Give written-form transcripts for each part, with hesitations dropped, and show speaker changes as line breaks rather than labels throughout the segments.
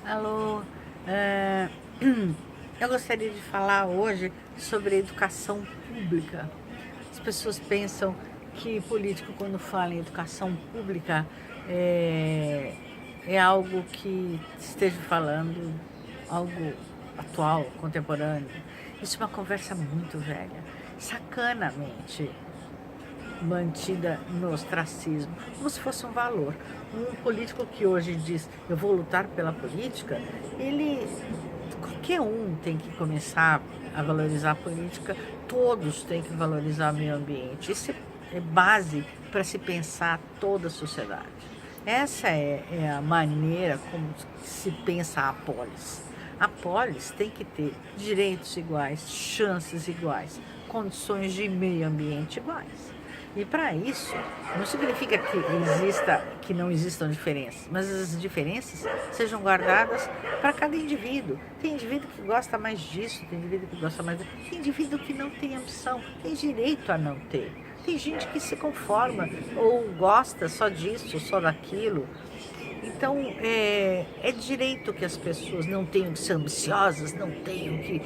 Alô, é, eu gostaria de falar hoje sobre educação pública. As pessoas pensam que político, quando fala em educação pública, é algo que esteja falando algo atual, contemporâneo. Isso é uma conversa muito velha, sacanamente mantida no ostracismo, como se fosse um valor. Um político que hoje diz, eu vou lutar pela política, qualquer um tem que começar a valorizar a política, todos têm que valorizar o meio ambiente. Isso é base para se pensar toda a sociedade. Essa é a maneira como se pensa a polis. A polis tem que ter direitos iguais, chances iguais, condições de meio ambiente iguais. E para isso, não significa que não existam diferenças, mas as diferenças sejam guardadas para cada indivíduo. Tem indivíduo que gosta mais disso, tem indivíduo que gosta mais disso, tem indivíduo que não tem ambição, tem direito a não ter. Tem gente que se conforma ou gosta só disso, só daquilo. Então, é direito que as pessoas não tenham que ser ambiciosas, não tenham que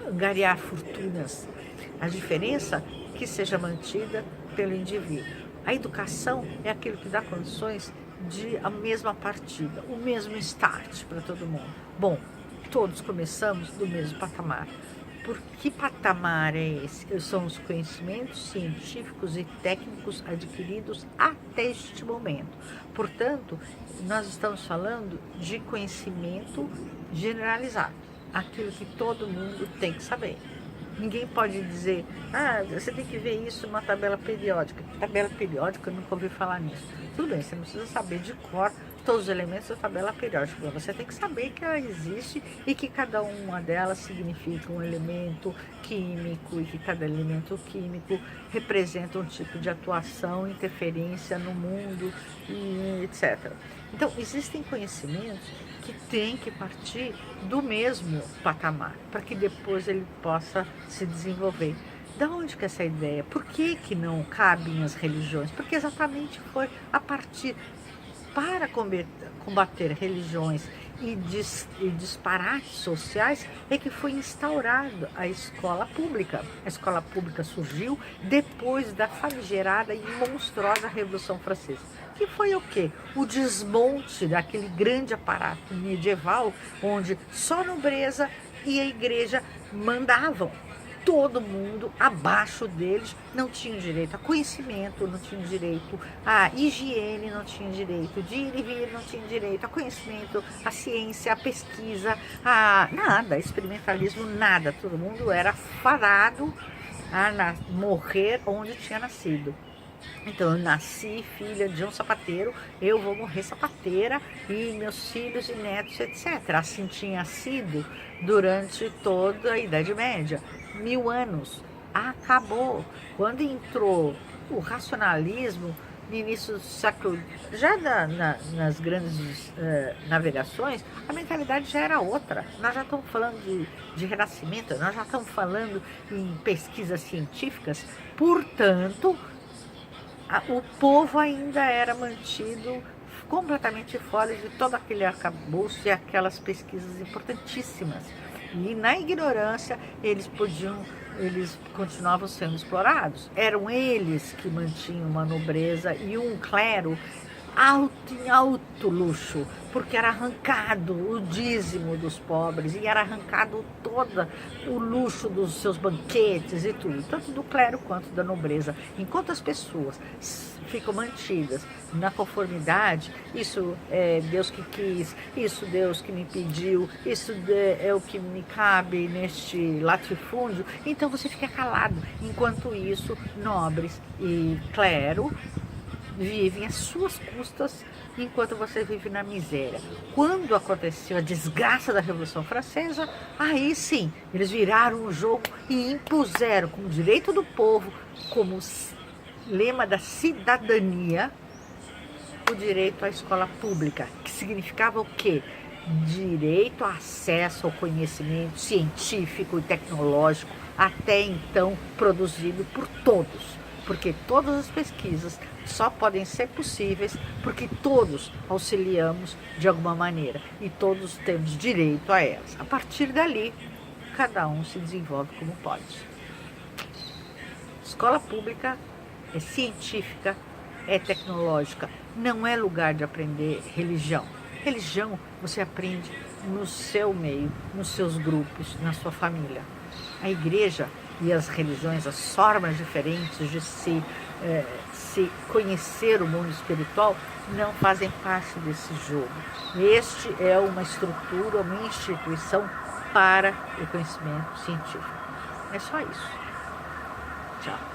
angariar fortunas. A diferença que seja mantida pelo indivíduo. A educação é aquilo que dá condições de a mesma partida, o mesmo start para todo mundo. Bom, todos começamos do mesmo patamar. Por que patamar é esse? São os conhecimentos científicos e técnicos adquiridos até este momento. Portanto, nós estamos falando de conhecimento generalizado, aquilo que todo mundo tem que saber. Ninguém pode dizer, você tem que ver isso numa tabela periódica. Tabela periódica, eu nunca ouvi falar nisso. Tudo bem, você não precisa saber de cor todos os elementos da tabela periódica. Você tem que saber que ela existe e que cada uma delas significa um elemento químico e que cada elemento químico representa um tipo de atuação, interferência no mundo, e etc. Então, existem conhecimentos que têm que partir do mesmo patamar, para que depois ele possa se desenvolver. Da onde que é essa ideia? Por que não cabem as religiões? Porque exatamente foi a partir para combater religiões e disparates sociais é que foi instaurada a escola pública. A escola pública surgiu depois da famigerada e monstruosa Revolução Francesa, que foi o quê? O desmonte daquele grande aparato medieval, onde só a nobreza e a igreja mandavam. Todo mundo abaixo deles não tinha direito a conhecimento, não tinha direito a higiene, não tinha direito de ir e vir, não tinha direito a conhecimento, a ciência, a pesquisa, a nada, experimentalismo, nada. Todo mundo era fadado a morrer onde tinha nascido. Então, eu nasci filha de um sapateiro, eu vou morrer sapateira e meus filhos e netos, etc. Assim tinha sido durante toda a Idade Média. 1000 anos. Acabou. Quando entrou o racionalismo, no início do século, já nas grandes navegações, a mentalidade já era outra. Nós já estamos falando de renascimento, nós já estamos falando em pesquisas científicas, portanto, o povo ainda era mantido completamente fora de todo aquele arcabouço e aquelas pesquisas importantíssimas. E na ignorância eles continuavam sendo explorados. Eram eles que mantinham uma nobreza e um clero em alto luxo, porque era arrancado o dízimo dos pobres e era arrancado todo o luxo dos seus banquetes e tudo, tanto do clero quanto da nobreza. Enquanto as pessoas ficam mantidas na conformidade, isso é Deus que quis, isso Deus que me pediu, isso é o que me cabe neste latifúndio, então você fica calado. Enquanto isso, nobres e clero vivem às suas custas enquanto você vive na miséria. Quando aconteceu a desgraça da Revolução Francesa, aí sim, eles viraram o jogo e impuseram como direito do povo, como lema da cidadania, o direito à escola pública, que significava o quê? Direito a acesso ao conhecimento científico e tecnológico, até então produzido por todos. porque todas as pesquisas só podem ser possíveis porque todos auxiliamos de alguma maneira e todos temos direito a elas. A partir dali, cada um se desenvolve como pode. Escola pública é científica, é tecnológica, não é lugar de aprender religião. Religião você aprende no seu meio, nos seus grupos, na sua família. A igreja e as religiões, as formas diferentes de se conhecer o mundo espiritual, não fazem parte desse jogo. Este é uma estrutura, uma instituição para o conhecimento científico. É só isso. Tchau.